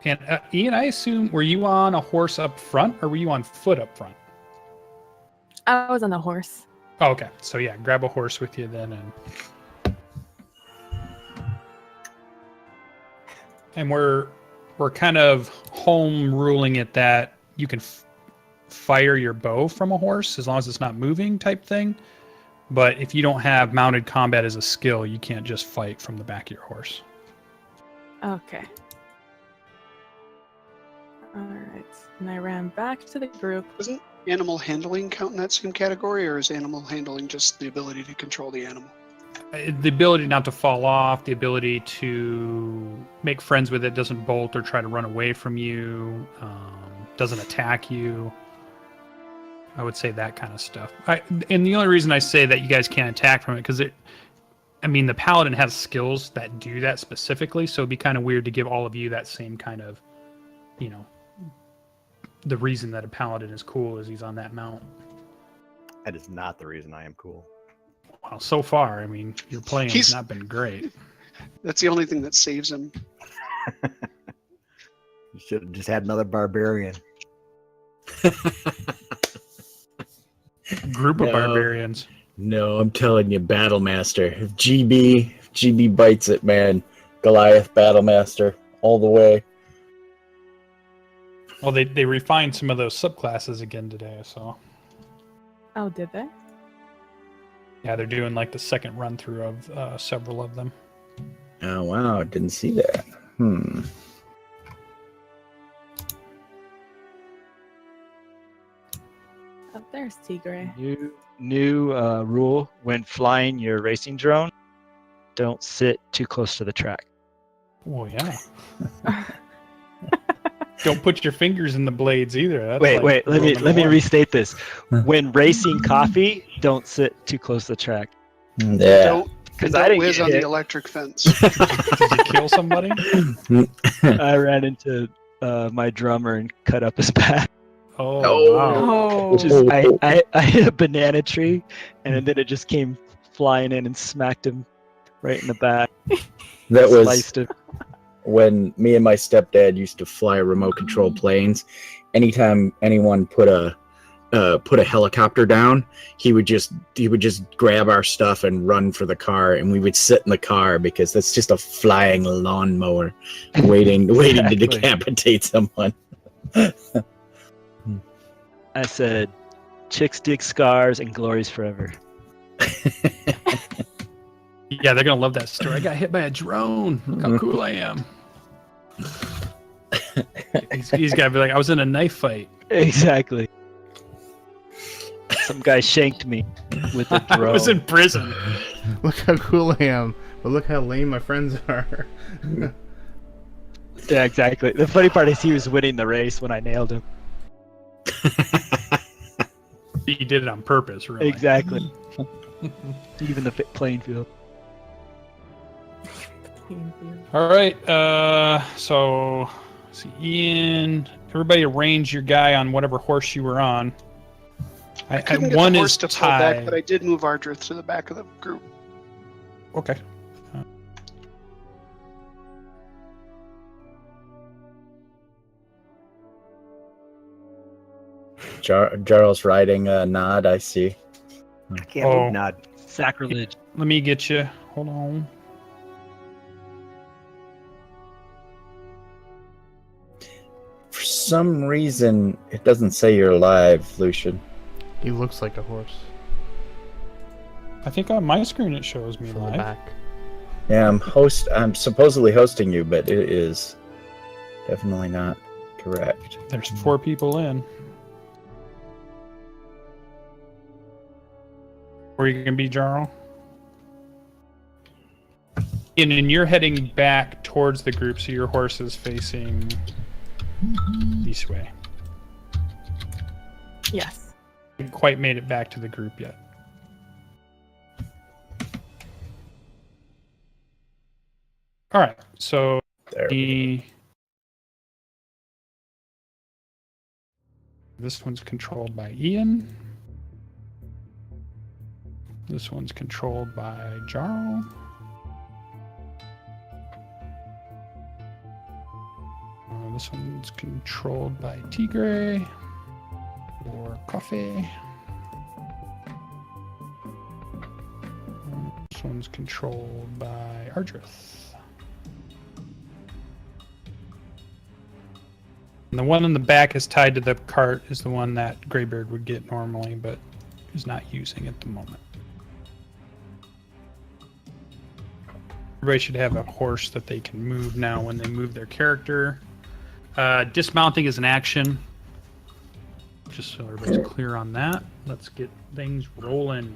And Ian, I assume, were you on a horse up front or were you on foot up front? I was on the horse. Oh, okay. So yeah, grab a horse with you then, and we're kind of home ruling it that you can fire your bow from a horse as long as it's not moving type thing. But if you don't have mounted combat as a skill, you can't just fight from the back of your horse. Okay. All right. And I ran back to the group. Doesn't animal handling count in that same category, or is animal handling just the ability to control the animal? The ability not to fall off, the ability to make friends with it, doesn't bolt or try to run away from you, doesn't attack you. I would say that kind of stuff. And the only reason I say that you guys can't attack from it, because the Paladin has skills that do that specifically, so it'd be kind of weird to give all of you that same kind of, the reason that a Paladin is cool is he's on that mount. That is not the reason I am cool. Well, so far, your playing has not been great. That's the only thing that saves him. You should have just had another barbarian. Group of barbarians. No, I'm telling you, Battlemaster. If GB bites it, man. Goliath Battlemaster all the way. Well, they refined some of those subclasses again today, so. Oh, did they? Yeah, they're doing like the second run through of several of them. Oh wow, didn't see that. Oh, there's Tigray. New rule when flying your racing drone: don't sit too close to the track. Oh yeah. Don't put your fingers in the blades either. That's wait. Let me restate this. When racing coffee, don't sit too close to the track. Yeah. Because I didn't whiz on the electric fence. Did you kill somebody? I ran into my drummer and cut up his back. Oh, wow. Oh. Just, I hit a banana tree, and then it just came flying in and smacked him right in the back. That was Sliced him. when me and my stepdad used to fly remote control planes. Anytime anyone put a helicopter down, he would just grab our stuff and run for the car, and we would sit in the car because that's just a flying lawnmower waiting to decapitate someone. I said, chicks dig scars and glories forever. Yeah, they're gonna love that story. I got hit by a drone. Look how cool I am. He's gotta be like, I was in a knife fight. Exactly. Some guy shanked me with a drone. I was in prison. Look how cool I am, but look how lame my friends are. Yeah, exactly. The funny part is he was winning the race when I nailed him. He did it on purpose, really. Exactly. Even the playing field. All right. So, see, Ian. Everybody arrange your guy on whatever horse you were on. I couldn't get one the is horse to pull back, tied. but I did move Ardreth to the back of the group. Okay. Jarral's riding a Nod, I see. I can't move Nod. Sacrilege. Let me get you. Hold on. For some reason, it doesn't say you're live, Lucien. He looks like a horse I think on my screen it shows me from the live. back. Yeah, I'm supposedly hosting you, but it is definitely not correct. There's 4 people in. Where are you gonna be, Jarral? And you're heading back towards the group, so your horse is facing this way. Yes. Haven't quite made it back to the group yet. All right, so There we this one's controlled by Ian. This one's controlled by Jarral. this one's controlled by Tigray or Coffee. This one's controlled by Ardreth. And the one in the back is tied to the cart is the one that Greybeard would get normally, but is not using at the moment. Everybody should have a horse that they can move now when they move their character. Dismounting is an action. Just so everybody's clear on that. Let's get things rolling.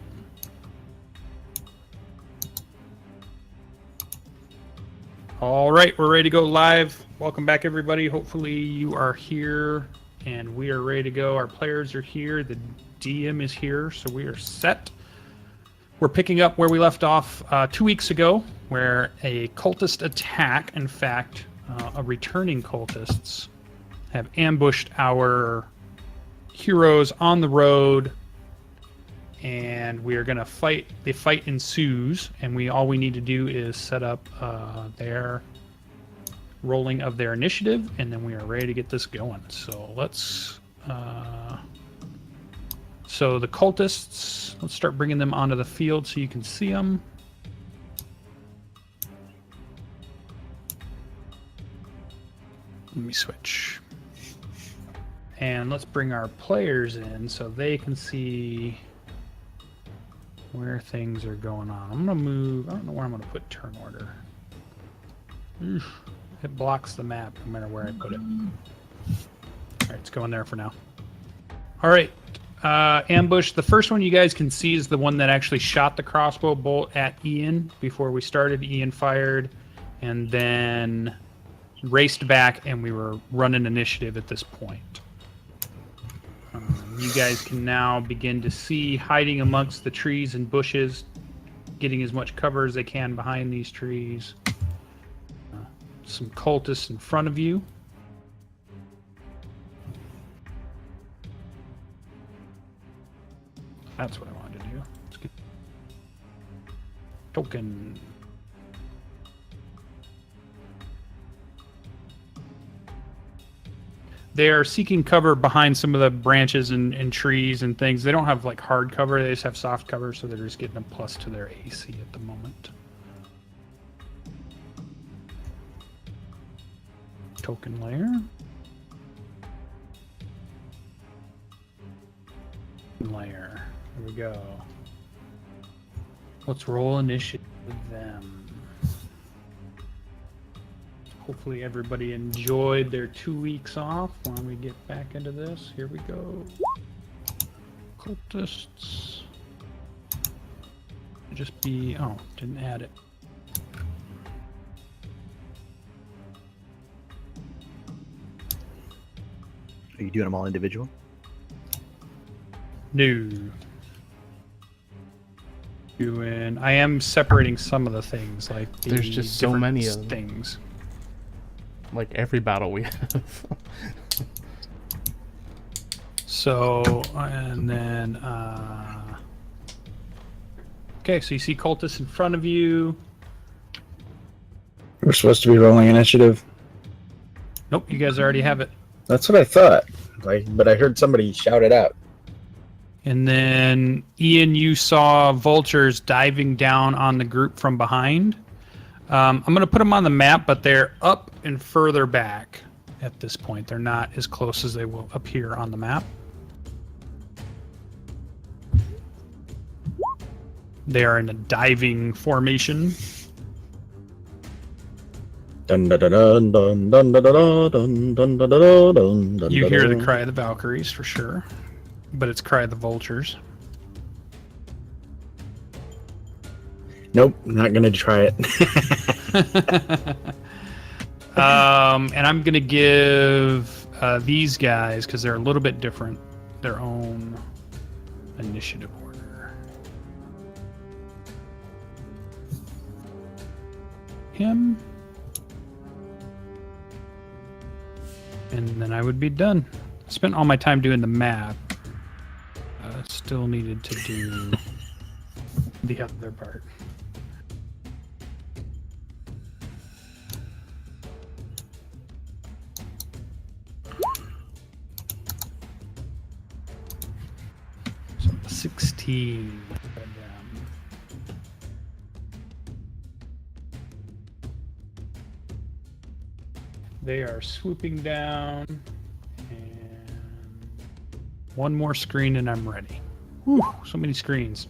All right, we're ready to go live. Welcome back, everybody. Hopefully you are here and we are ready to go. Our players are here. The DM is here, so we are set. We're picking up where we left off 2 weeks ago, where a cultist attack, in fact, a returning cultists, have ambushed our heroes on the road, and we are going to fight. The fight ensues, and all we need to do is set up their rolling of their initiative, and then we are ready to get this going. So let's... So the cultists, let's start bringing them onto the field so you can see them. Let me switch. And let's bring our players in so they can see where things are going on. I'm going to move, I don't know where I'm going to put turn order. Oof, it blocks the map no matter where I put it. All right, it's going there for now. All right. Ambush. The first one you guys can see is the one that actually shot the crossbow bolt at Ian before we started. Ian fired and then raced back, and we were running initiative at this point. You guys can now begin to see hiding amongst the trees and bushes, getting as much cover as they can behind these trees. Some cultists in front of you. That's what I wanted to do. Let's get token. They are seeking cover behind some of the branches and trees and things. They don't have like hard cover, they just have soft cover, so they're just getting a plus to their AC at the moment. Token layer. Layer. Here we go. Let's roll initiative with them. Hopefully everybody enjoyed their 2 weeks off when we get back into this. Here we go. Cultists. Just be... Oh, didn't add it. Are you doing them all individual? No. I am separating some of the things, like the There's just so different many of them. things. Like every battle we have. So, and then, okay, so you see cultists in front of you. We're supposed to be rolling initiative. Nope, you guys already have it. That's what I thought. But I heard somebody shout it out. And then, Ian, you saw vultures diving down on the group from behind. I'm going to put them on the map, but they're up and further back at this point. They're not as close as they will appear on the map. They are in a diving formation. Dun, dun, dun, dun, dun, dun, dun, dun, dun, dun, dun, dun, You hear the dun. cry of the Valkyries for sure, but it's cry of the vultures. Nope, not gonna try it. And I'm gonna give these guys, because they're a little bit different, their own initiative order. Him. And then I would be done. Spent all my time doing the map. Still needed to do the other part. 16. They are swooping down, and one more screen and I'm ready. Whew, so many screens.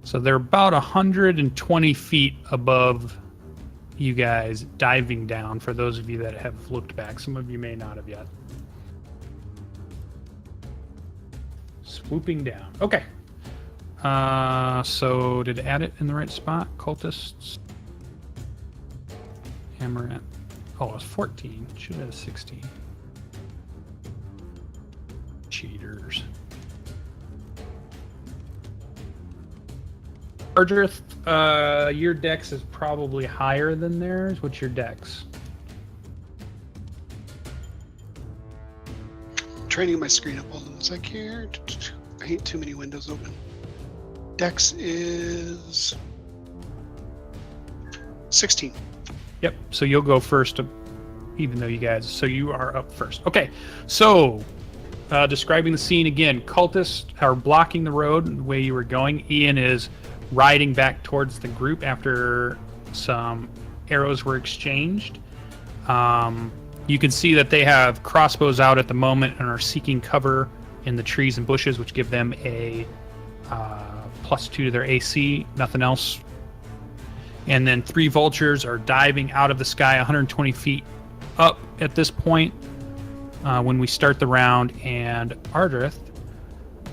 So they're about 120 feet above you guys, diving down, for those of you that have looked back. Some of you may not have yet. Swooping down. Okay. So did it add it in the right spot? Cultists. Hammer at. Oh, it was 14. Should have 16. Cheaters. Ardreth, your dex is probably higher than theirs. What's your dex? Training my screen up. Hold on a sec here. I hate too many windows open. Dex is 16. Yep. So you'll go first, even though you guys. So you are up first. Okay. So, describing the scene again. Cultists are blocking the road the way you were going. Ian is riding back towards the group after some arrows were exchanged. You can see that they have crossbows out at the moment and are seeking cover in the trees and bushes, which give them a +2 to their AC, nothing else. And then 3 vultures are diving out of the sky 120 feet up at this point when we start the round. And Ardreth,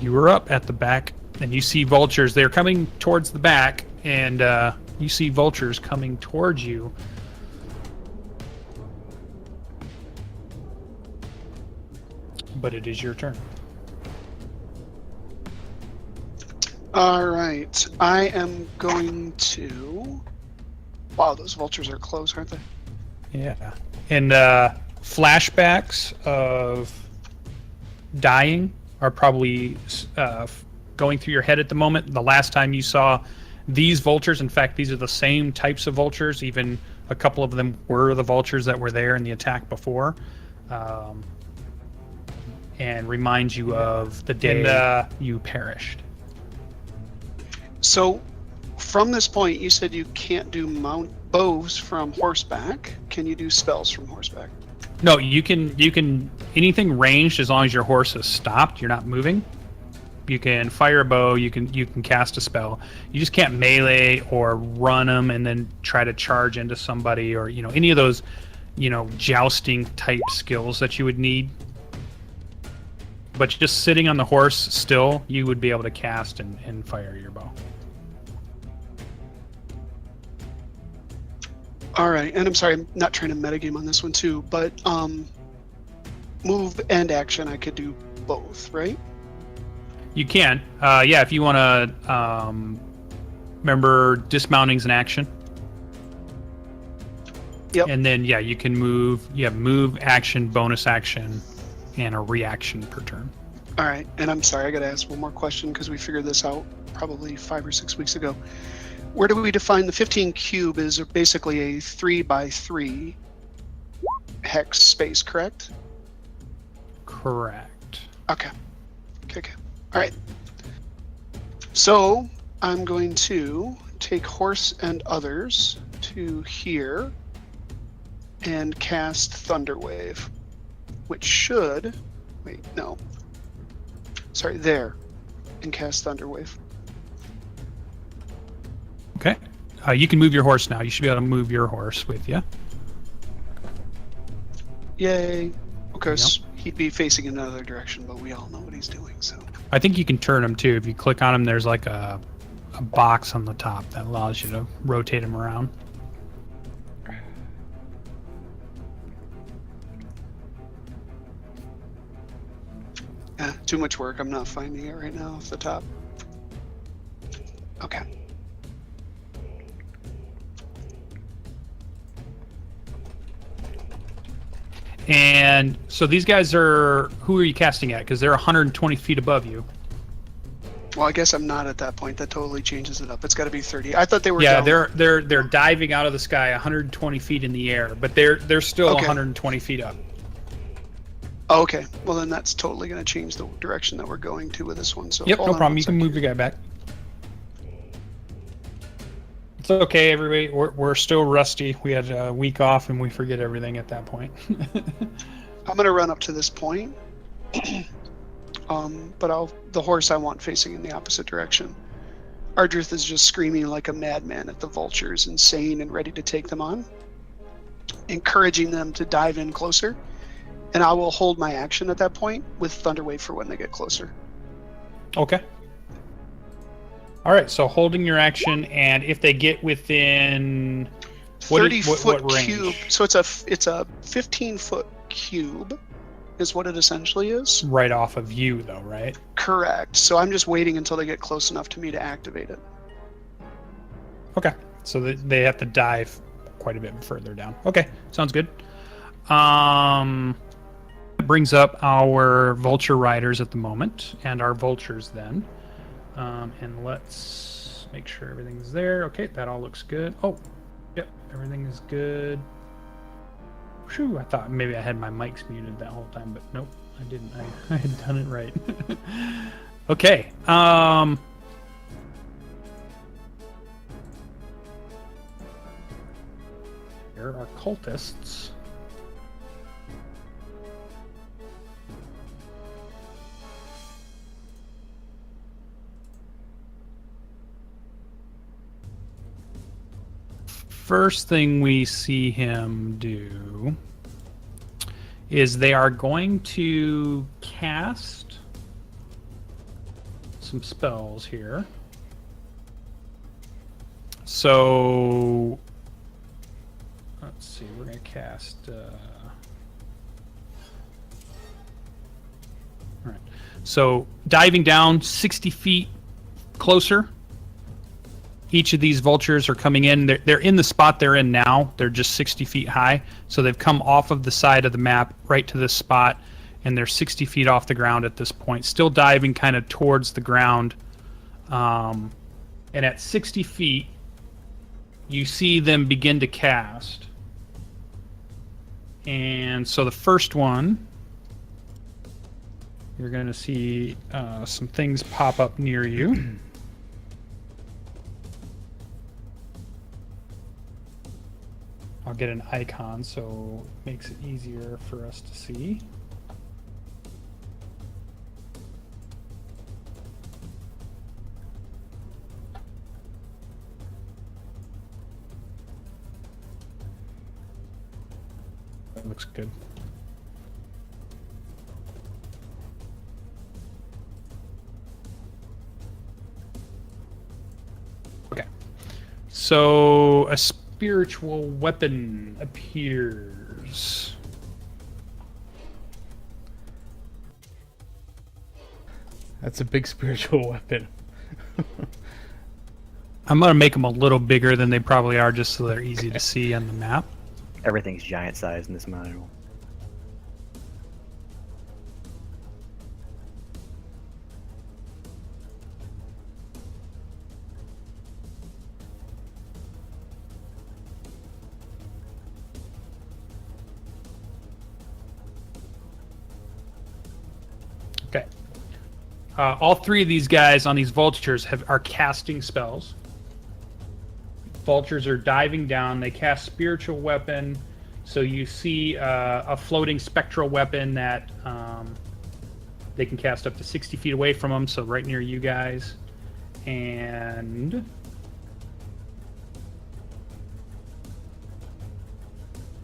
you were up at the back, and you see vultures. They're coming towards the back, and you see vultures coming towards you. But it is your turn. All right. I am going to... Wow, those vultures are close, aren't they? Yeah. And flashbacks of dying are probably going through your head at the moment. The last time you saw these vultures, in fact, these are the same types of vultures. Even a couple of them were the vultures that were there in the attack before. And reminds you of the day you perished. So, from this point, you said you can't do bows from horseback. Can you do spells from horseback? No, you can anything ranged as long as your horse is stopped. You're not moving. You can fire a bow. You can cast a spell. You just can't melee or run them and then try to charge into somebody, or any of those jousting type skills that you would need. But just sitting on the horse still, you would be able to cast and fire your bow. All right, and I'm sorry, I'm not trying to metagame on this one too, but move and action, I could do both, right? You can. Yeah, if you want to remember, dismounting's an action. Yep. And then, yeah, you can move. You have move, action, bonus action, and a reaction per turn. All right, and I'm sorry, I got to ask one more question because we figured this out probably 5 or 6 weeks ago. Where do we define the 15 cube is basically a 3x3 hex space, correct? Correct. Okay. All right. So I'm going to take horse and others to here and cast Thunderwave, which should, wait, no. Sorry, there, and cast Thunderwave. Okay. You can move your horse now. You should be able to move your horse with you. Yay. Okay, Yep. so he'd be facing another direction, but we all know what he's doing, so. I think you can turn him too. If you click on him, there's like a box on the top that allows you to rotate him around. Too much work. I'm not finding it right now off the top. Okay. And so these guys are, who are you casting at? Because they're 120 feet above you. Well, I guess I'm not at that point. That totally changes it up. It's got to be 30. I thought they were. Yeah, down. they're diving out of the sky 120 feet in the air, but they're still Okay. 120 feet up. Oh, okay. Well, then that's totally going to change the direction that we're going to with this one. So Yep, hold no on problem. one You can sec move here. the guy back. It's okay, everybody. We're still rusty. We had a week off and we forget everything at that point. I'm going to run up to this point. But the horse I want facing in the opposite direction. Ardreth is just screaming like a madman at the vultures, insane and ready to take them on, encouraging them to dive in closer. And I will hold my action at that point with Thunderwave for when they get closer. Okay. All right, so holding your action, and if they get within 30-foot what range? cube. So it's a 15-foot cube is what it essentially is. Right off of you, though, right? Correct. So I'm just waiting until they get close enough to me to activate it. Okay, so they have to dive quite a bit further down. Okay, sounds good. That brings up our vulture riders at the moment, and our vultures then. And let's make sure everything's there. Okay, that all looks good. Oh, yep, everything is good. Phew, I thought maybe I had my mics muted that whole time, but nope, I didn't. I had done it right. Okay. Here are cultists. First thing we see him do is they are going to cast some spells here. So let's see, we're going to cast all right. So diving down 60 feet closer. Each of these vultures are coming in. They're in the spot they're in now. They're just 60 feet high. So they've come off of the side of the map right to this spot, and they're 60 feet off the ground at this point, still diving kind of towards the ground. And at 60 feet, you see them begin to cast. And so the first one, you're going to see some things pop up near you. I'll get an icon so it makes it easier for us to see. That looks good. Okay. So a spiritual weapon appears. That's a big spiritual weapon. I'm going to make them a little bigger than they probably are just so they're easy to see on the map. Everything's giant size in this module. Okay. All three of these guys on these vultures are casting spells. Vultures are diving down. They cast spiritual weapon. So you see a floating spectral weapon that they can cast up to 60 feet away from them. So right near you guys. And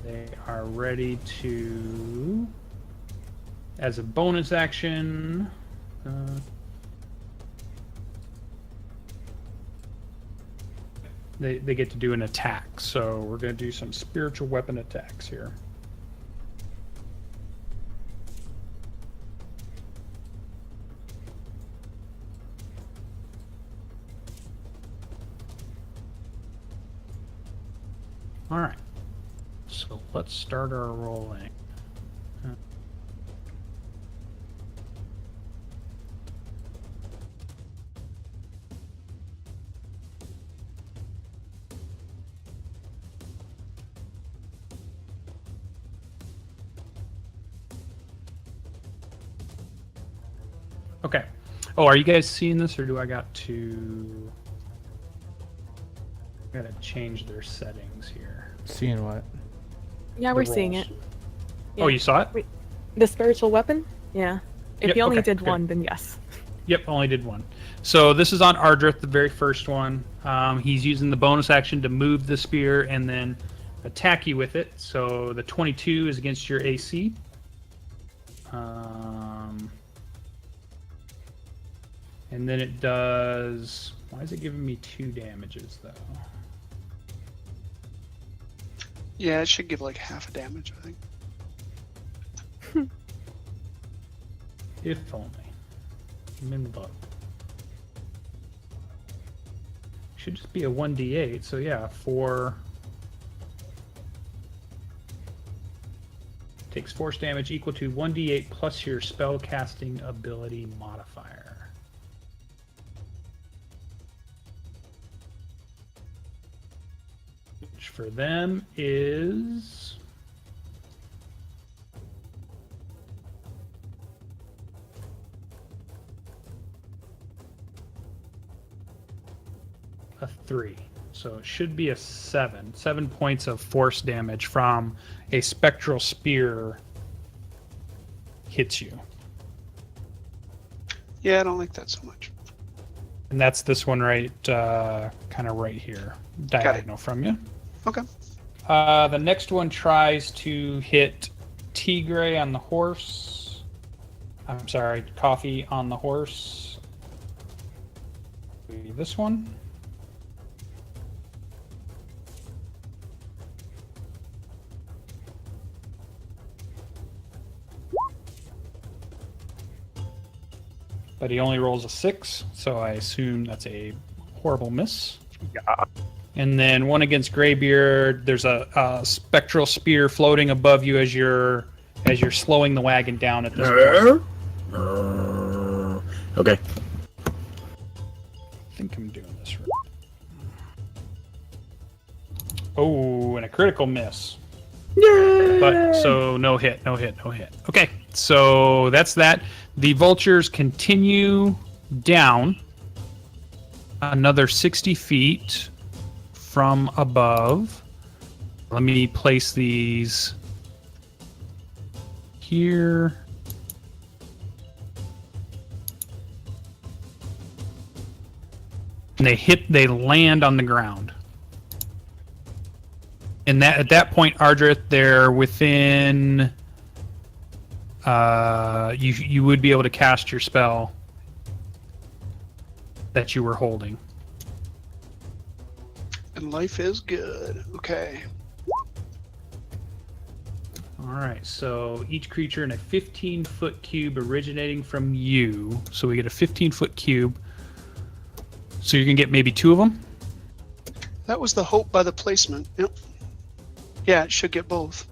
they are ready to, as a bonus action, they get to do an attack. So we're going to do some spiritual weapon attacks here. All right. So let's start our rolling. Okay. Oh, are you guys seeing this, or do I got to? I gotta change their settings here. Seeing what? Yeah, The we're seeing rolls. it. Oh, you saw it? Wait, the spiritual weapon? Yeah. If Yep, you only okay, did good. one, then yes. Yep, only did one. So this is on Ardreth, the very first one. He's using the bonus action to move the spear and then attack you with it. So the 22 is against your AC. And then it does... Why is it giving me 2 damages, though? Yeah, it should give like half a damage, I think. If only. I'm in love. Should just be a 1d8, so yeah, 4... Takes force damage equal to 1d8 plus your spell casting ability modifier. Which for them is... a 3. So it should be a 7. 7 points of force damage from a spectral spear hits you. Yeah, I don't like that so much. And that's this one right, kind of right here, diagonal from you. Okay. The next one tries to hit Tigray on the horse. I'm sorry, Coffee on the horse. This one. But he only rolls a 6, so I assume that's a horrible miss. Yeah. And then one against Greybeard. There's a spectral spear floating above you as you're slowing the wagon down at this point. Okay. I think I'm doing this right. Oh, and a critical miss. Yay! But so no hit. Okay, so that's that. The vultures continue down another 60 feet from above. Let me place these here. And they land on the ground. And that at that point, Ardreth, they're within. You would be able to cast your spell that you were holding. And life is good. Okay. All right. So each creature in a 15-foot cube originating from you. So we get a 15-foot cube. So you can get maybe 2 of them. That was the hope by the placement. Yep. Yeah, it should get both.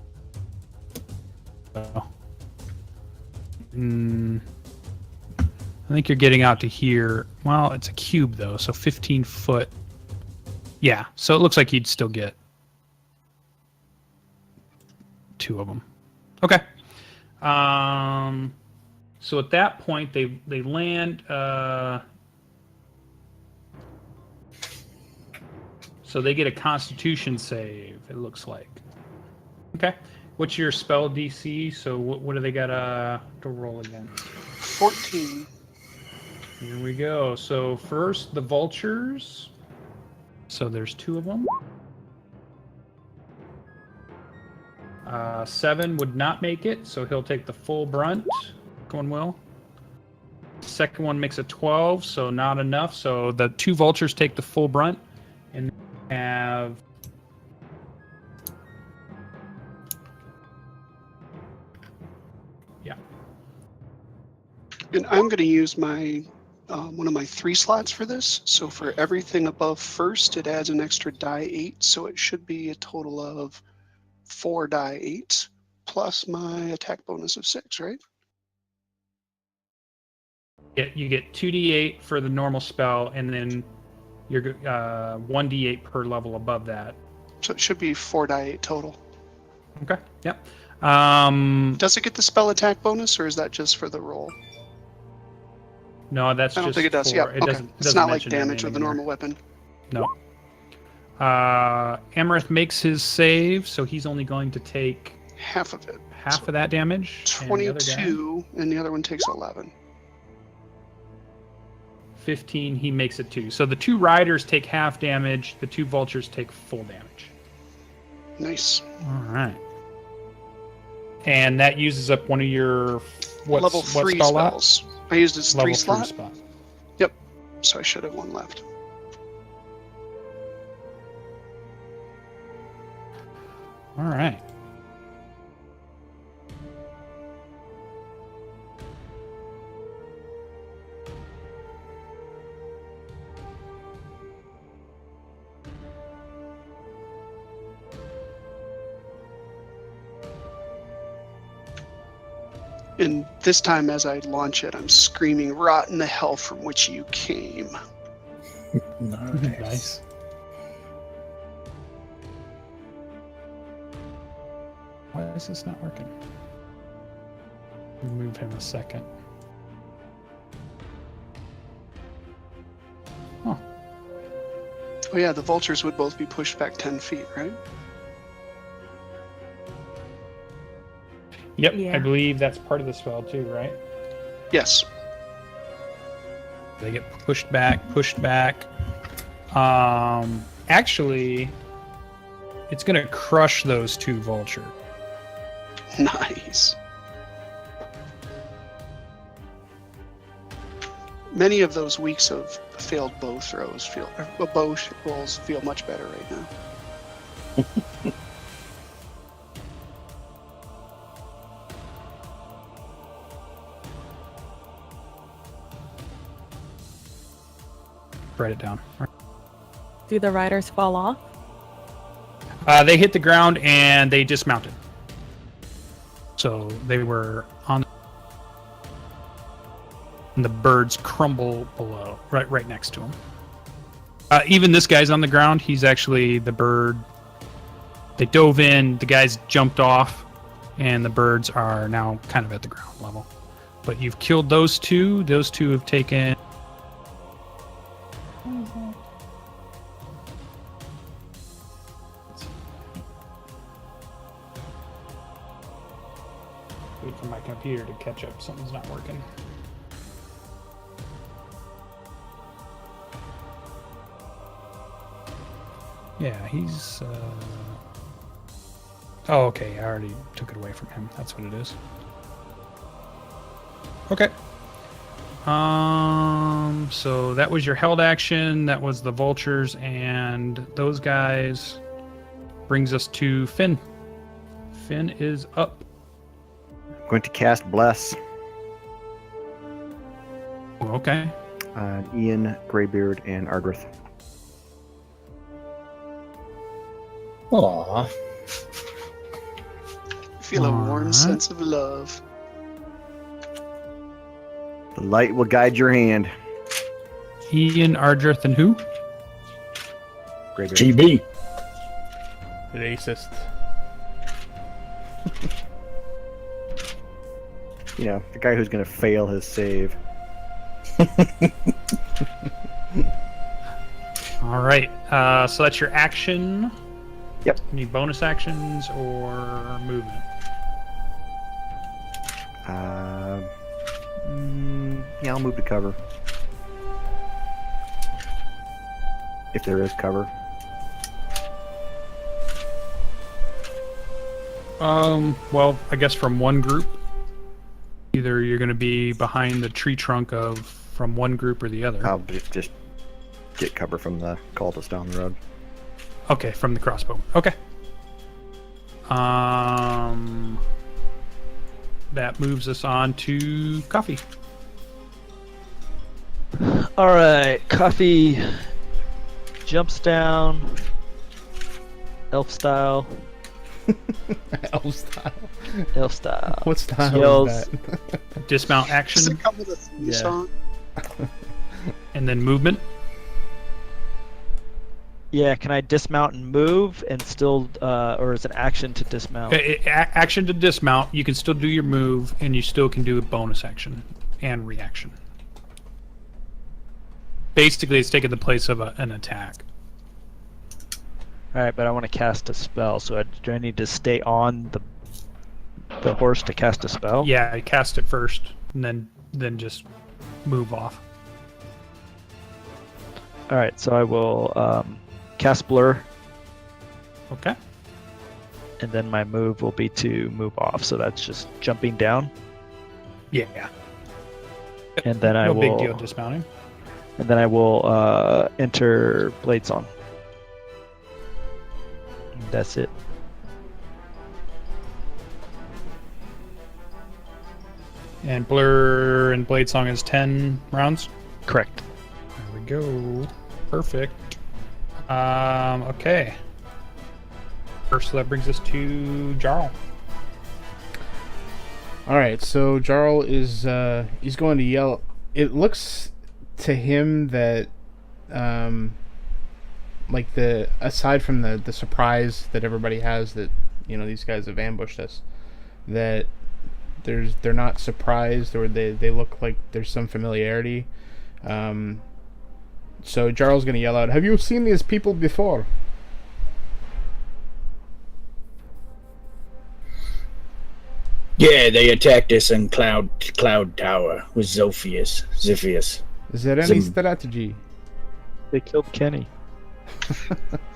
Oh. I think you're getting out to here. Well, it's a cube though, so 15 foot. Yeah, so it looks like you'd still get 2 of them. Okay. So at that point, they land. So they get a Constitution save. It looks like. Okay. What's your spell DC? So what do they got to roll against? 14. Here we go. So first, the vultures. So there's 2 of them. 7 would not make it, so he'll take the full brunt. Going well. Second one makes a 12, so not enough. So the 2 vultures take the full brunt, and have. Yeah. And I'm going to use my one of my 3 slots for this. So for everything above first, it adds an extra die 8. So it should be a total of 4 die 8 plus my attack bonus of 6, right? Yeah, you get 2d8 for the normal spell, and then you're 1d8 per level above that. So it should be 4 die 8 total. Okay. Yep. Does it get the spell attack bonus, or is that just for the roll? No, that's I don't just think it does. for- Yeah, It okay. doesn't, it It's doesn't not like mention damage with a anything there. normal weapon. No. Amarith makes his save, so he's only going to take Half of it. half of that damage. and the other guy, 22, and the other one takes 11. 15, he makes it 2. So the 2 riders take half damage, the 2 vultures take full damage. Nice. All right. And that uses up one of your Level 3 spells. I used his 3 Level 3 slot, spot. so I should have one left. All right. And this time, as I launch it, I'm screaming, "Rot in the hell from which you came." Nice. Why is this not working? Move him a second. Oh, Oh yeah, the vultures would both be pushed back 10 feet, right? yep. Yeah. I believe that's part of the spell too, right? Yes. They get pushed back, pushed back. Actually, it's gonna crush those 2 vultures. Nice. Many of those weeks of failed bow throws bow rolls feel much better right now. Write it down. Do the riders fall off? They hit the ground and they dismounted. So they were on, and the birds crumble below, right next to him. Even this guy's on the ground. He's actually the bird. They dove in. The guys jumped off, and the birds are now kind of at the ground level. But you've killed those 2. Those 2 have taken. Wait for my computer to catch up. Something's not working. Yeah, he's. Oh, okay. I already took it away from him. That's what it is. Okay. So that was your held action. That was the vultures and those guys. Brings us to Finn. Finn is up. I'm going to cast Bless Okay. on Ian, Greybeard, and Ardreth. Aww. Feel a warm Alright. sense of love. The light will guide your hand. Ian, Ardreth, and who? Greybeard. GB. Racist. You know, the guy who's going to fail his save. All right. So that's your action. Yep. Any bonus actions or movement? Yeah, I'll move to cover. If there is cover. Well, I guess from one group. Either you're going to be behind the tree trunk from one group or the other. I'll just get cover from the cultist down the road. Okay, from the crossbow. Okay. That moves us on to Coffee. All right, Coffee jumps down, elf style. Elf style. Elf style. What style Yells. is that? Dismount Does action it come with a theme Yeah. song? and then movement. Yeah, can I dismount and move and still, or is it action to dismount? Action to dismount. You can still do your move, and you still can do a bonus action and reaction. basically it's taken the place of an attack. All right, but I want to cast a spell. So do I need to stay on the horse to cast a spell? Yeah, I cast it first, and then just move off. All right, so I will cast Blur, Okay. and then my move will be to move off. So that's just jumping down, Yeah. and then I No will big deal dismounting. and then I will enter Bladesong. That's it. And Blur and Bladesong is 10 rounds. Correct. There we go. Perfect. Okay. First, so that brings us to Jarl. All right, so Jarl is he's going to yell. It looks to him that like aside from the surprise that everybody has that these guys have ambushed us, that they're not surprised, or they look like there's some familiarity. So Jarl's going to yell out, "Have you seen these people before?" Yeah, they attacked us in Cloud Tower with Ziphius. Is there any strategy? They killed Kenny.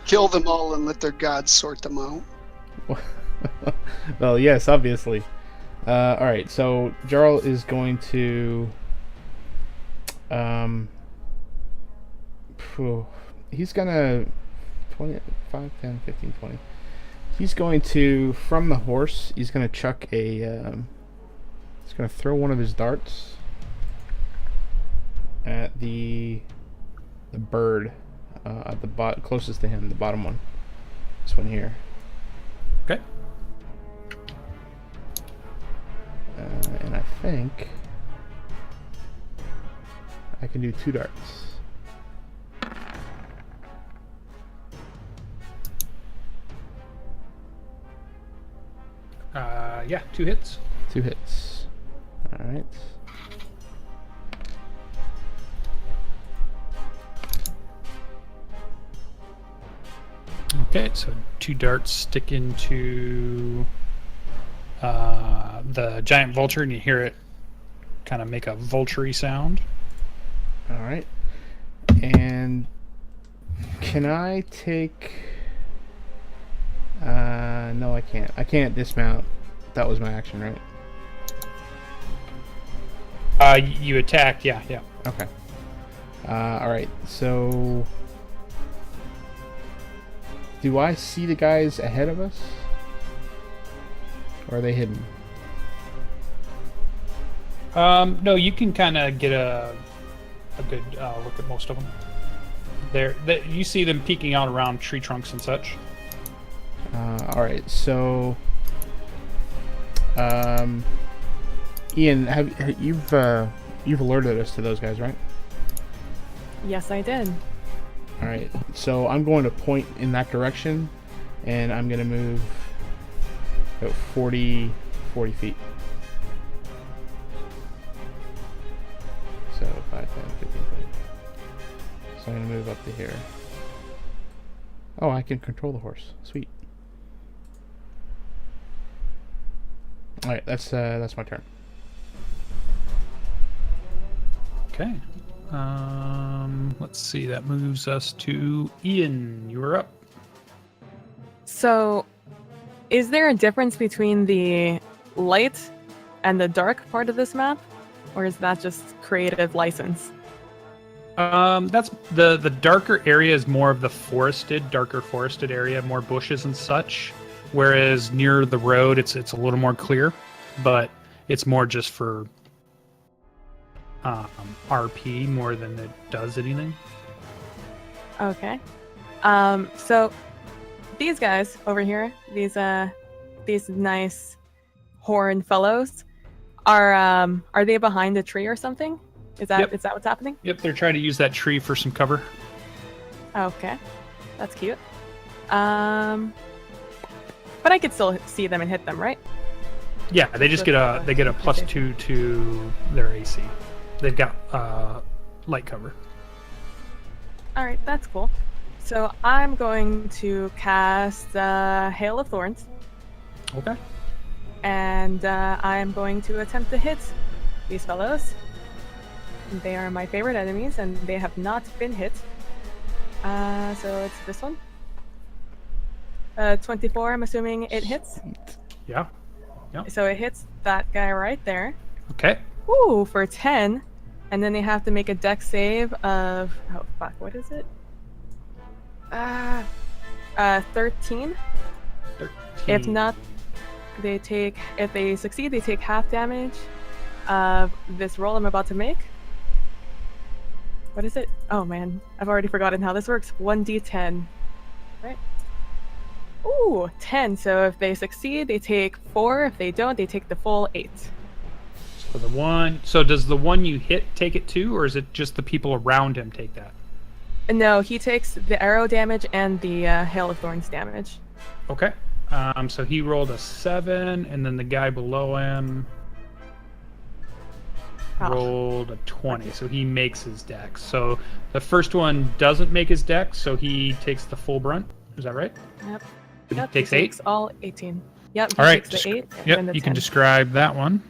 Kill them all and let their gods sort them out. Well, yes, obviously. Alright, so Jarl is going to... he's gonna... 20, 5, 10, 15, 20. He's going to, from the horse, he's gonna chuck a... he's gonna throw one of his darts at the bird at the closest to him, the bottom one. This one here. Okay. And I think I can do 2 darts. Yeah, 2 hits. 2 hits. Alright. Okay, so 2 darts stick into the giant vulture, and you hear it kind of make a vulture-y sound. Alright. And can I take... no, I can't. I can't dismount. That was my action, right? You attacked, yeah. Okay. Alright, so... Do I see the guys ahead of us? Or are they hidden? No, you can kind of get a good look at most of them. You see them peeking out around tree trunks and such. Alright, so... Ian, you've alerted us to those guys, right? Yes, I did. Alright, so I'm going to point in that direction, and I'm going to move about 40 feet. So 5, 10, 15, 20. So I'm going to move up to here. Oh, I can control the horse. Sweet. Alright, that's my turn. Okay. Let's see. That moves us to Ian. You're up. So, is there a difference between the light and the dark part of this map? Or is that just creative license? That's the darker area is more of the darker forested area, more bushes and such. Whereas near the road, it's a little more clear, but it's more just for RP more than it does anything. Okay. So these guys over here, these nice horned fellows, are they behind a tree or something? Is that what's happening? Yep, they're trying to use that tree for some cover. Okay, that's cute. But I could still see them and hit them, right? Yeah, they just get a +2 to their AC. They've got light cover. All right, that's cool. So I'm going to cast Hail of Thorns, Okay. and I'm going to attempt to hit these fellows. They are my favorite enemies, and they have not been hit. So it's this one. 24, I'm assuming it hits. Yeah. So it hits that guy right there. Okay. Ooh, for 10. And then they have to make a dex save of... Oh, fuck, what is it? 13. 13. If not, they take... If they succeed, they take half damage of this roll I'm about to make. What is it? Oh, man. I've already forgotten how this works. 1d10. Right? Ooh, 10. So if they succeed, they take 4. If they don't, they take the full 8. So does the one you hit take it too, or is it just the people around him take that? No, he takes the arrow damage and the Hail of Thorns damage. Okay. So he rolled a 7, and then the guy below him rolled a 20. So he makes his dex. So the first one doesn't make his dex, so he takes the full brunt. Is that right? Yep. He Yep, takes he 8. takes all 18. Yep, he All right. takes the 8. And Yep. then the You 10. can describe that one.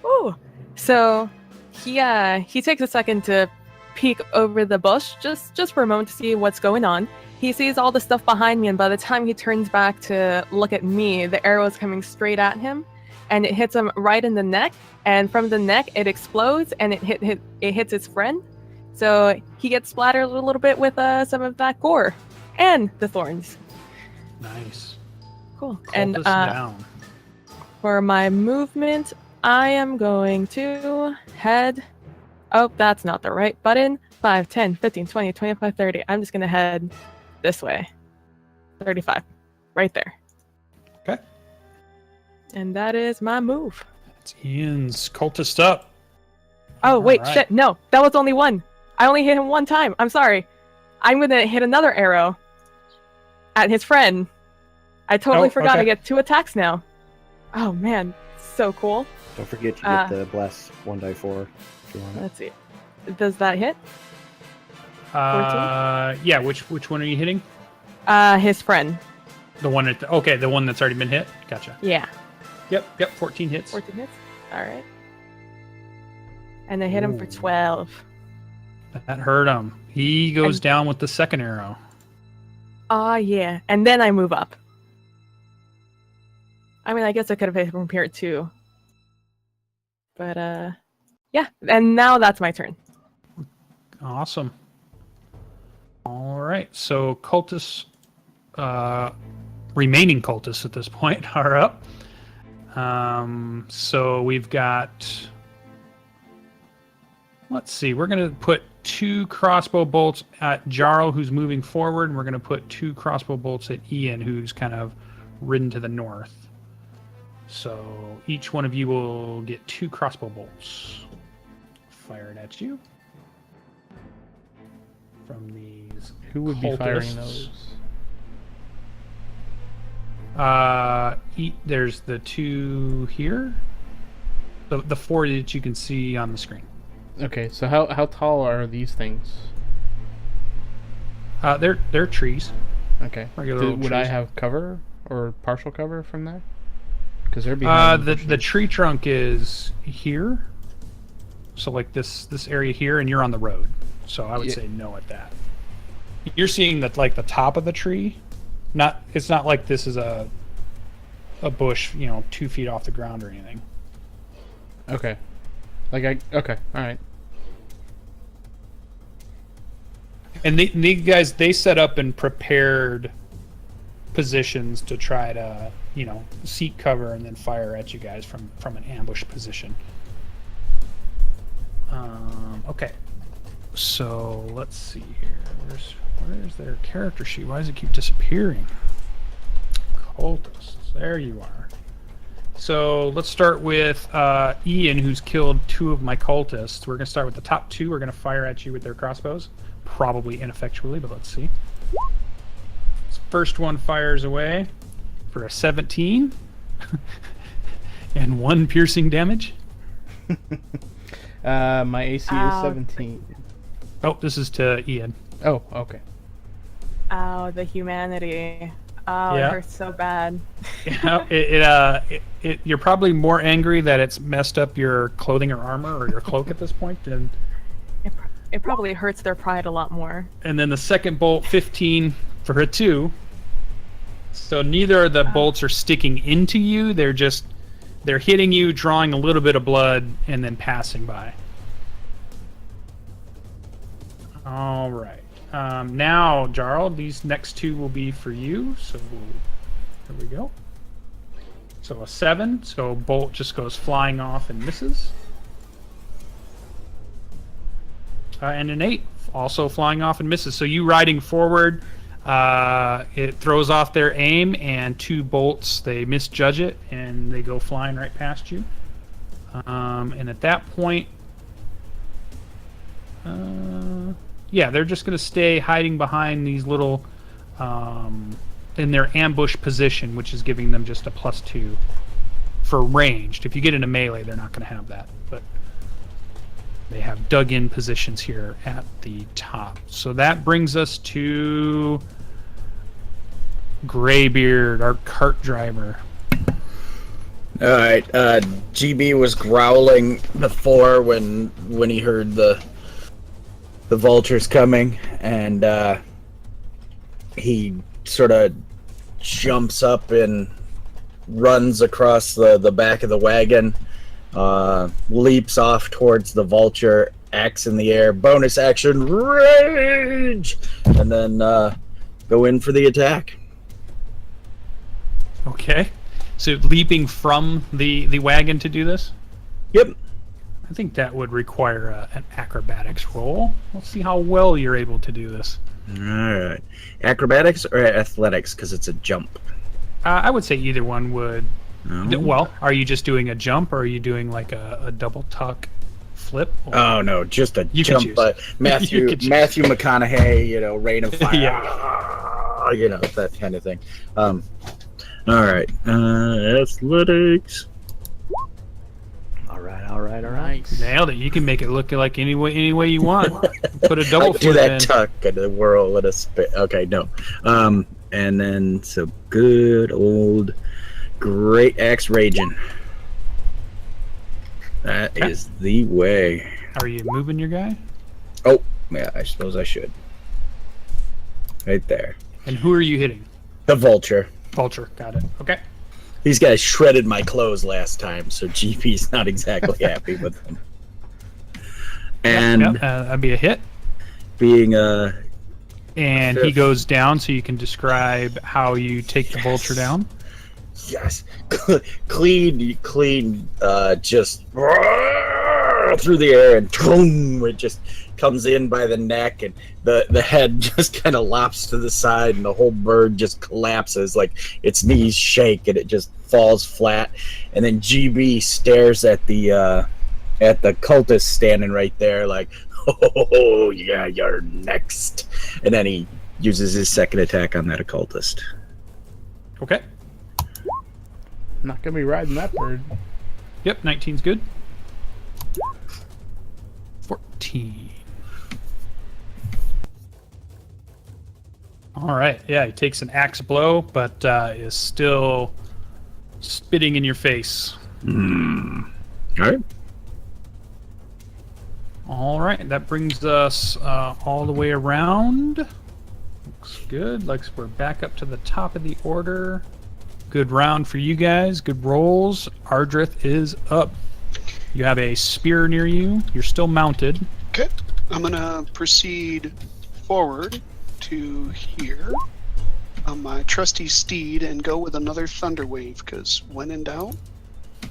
Ooh. So he takes a second to peek over the bush just for a moment to see what's going on. He sees all the stuff behind me, and by the time he turns back to look at me, the arrow is coming straight at him, and it hits him right in the neck. And from the neck, it explodes, and it hits his friend. So he gets splattered a little bit with some of that gore and the thorns. Nice. Cool. Cultist And down. for my movement, I am going to head... Oh, that's not the right button. 5, 10, 15, 20, 25, 30. I'm just going to head this way. 35. Right there. Okay. And that is my move. It's Ian's cultist up. Oh, wait, Alright. shit. No, that was only one. I only hit him one time. I'm sorry. I'm going to hit another arrow at his friend. I totally forgot. okay. I get 2 attacks now. Oh, man. So cool. Don't forget you get the bless 1die4 if you want it. Let's see. Does that hit? Yeah. Which one are you hitting? His friend. The one at the one that's already been hit. Gotcha. Yeah. Yep. 14 hits. 14 hits. All right. And I hit him for Ooh. 12. That hurt him. He goes down with the second arrow. Ah, yeah. And then I move up. I mean, I guess I could have hit from here too. But, yeah. And now that's my turn. Awesome. All right. So cultists, remaining cultists at this point are up. So we've got. Let's see. We're going to put 2 crossbow bolts at Jarral, who's moving forward, and we're going to put 2 crossbow bolts at Ian, who's kind of ridden to the north. So each one of you will get 2 crossbow bolts fired at you from these. Who would be firing cultists. those? There's the 2 here. The 4 that you can see on the screen. Okay, so how tall are these things? They're trees. Okay. Regular old Would I trees. have cover or partial cover from there? Because they're behind The tree trunk is here. So like this area here, and you're on the road. So I would say no at that. You're seeing that like the top of the tree. It's not like this is a bush, 2 feet off the ground or anything. Okay. Okay, alright. And the guys, they set up in prepared positions to try to, seek cover and then fire at you guys from an ambush position. Okay. So let's see here. Where's their character sheet? Why does it keep disappearing? Cultists. There you are. So let's start with Ian, who's killed 2 of my cultists. We're going to start with the top 2. We're going to fire at you with their crossbows. Probably ineffectually, but let's see. This first one fires away for a 17 and 1 piercing damage. My AC is Ouch. 17. Oh, this is to Ian. Oh, okay. Oh, the humanity. Oh, Yeah. it hurts so bad. You're probably more angry that it's messed up your clothing or armor or your cloak at this point. It probably hurts their pride a lot more. And then the second bolt, 15 for a 2. So neither of the bolts are sticking into you. They're hitting you, drawing a little bit of blood, and then passing by. All right. Now, Jarral, these next 2 will be for you. So here we go. So a 7. So bolt just goes flying off and misses. And an 8, also flying off and misses. So you riding forward, it throws off their aim, and 2 bolts, they misjudge it, and they go flying right past you. And at that point, yeah, they're just going to stay hiding behind these little, in their ambush position, which is giving them just a +2 for ranged. If you get into melee, they're not going to have that, but they have dug-in positions here at the top. So that brings us to Greybeard, our cart driver. All right. GB was growling before when he heard the vultures coming, and he sort of jumps up and runs across the back of the wagon. Leaps off towards the vulture, axe in the air, bonus action, rage, and then go in for the attack. Okay. So leaping from the wagon to do this? Yep. I think that would require an acrobatics roll. Let's see how well you're able to do this. All right. Acrobatics or athletics, because it's a jump? I would say either one would. No. Well, are you just doing a jump, or are you doing like a double tuck flip? Or... Oh no, just a You can jump. choose. Matthew You can choose. Matthew McConaughey, Rain of Fire. Yeah. That kind of thing. All right. Athletics. All right. Nailed it. You can make it look like any way you want. Put a double Like, do flip that in. tuck and the whirl with a spit. Okay, no. And then so good old great axe raging. That Okay. is the way. Are you moving your guy? Oh, yeah, I suppose I should. Right there. And who are you hitting? The vulture. Vulture. Got it. Okay. These guys shredded my clothes last time, so GP's not exactly happy with them. And Yep, that'd be a hit. being And he goes down, so you can describe how you take the vulture down. yes, clean, just through the air, and boom, it just comes in by the neck, and the head just kind of lops to the side, and the whole bird just collapses, like its knees shake, and it just falls flat. And then GB stares at the cultist standing right there, like, oh yeah, you're next. And then he uses his second attack on that occultist. Okay. I'm not gonna be riding that bird. Yep, 19's good. 14. All right. Yeah, he takes an axe blow, but is still spitting in your face. All right. All right. That brings us all the way around. Looks good. Looks we're back up to the top of the order. Good round for you guys. Good rolls. Ardreth is up. You have a spear near you. You're still mounted. Okay, I'm gonna proceed forward to here on my trusty steed and go with another thunder wave, because when in doubt,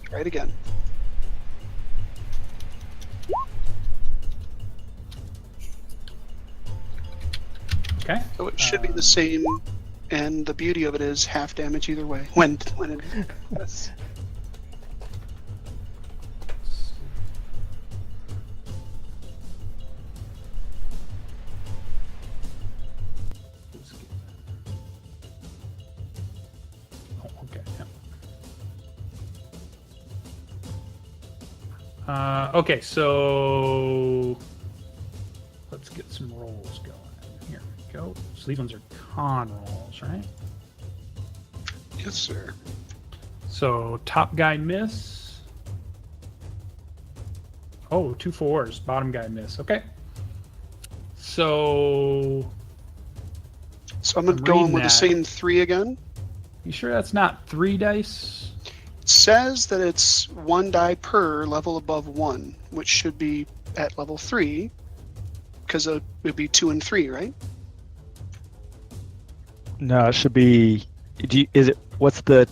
try it again. Okay. So it should be the same, and the beauty of it is half damage either way. When in yes. Oh, okay. Yeah. Okay, so let's get some rolls going. So these ones are con rolls, right? Yes, sir. So top guy miss. Oh, 2 4s. Bottom guy miss. Okay. So So I'm I'm going reading with the that. same 3 again. you sure that's not 3 dice? It says that it's 1 die per level above 1, which should be at level 3, because it would be 2 and 3, right? No, it should be. Is it? What's the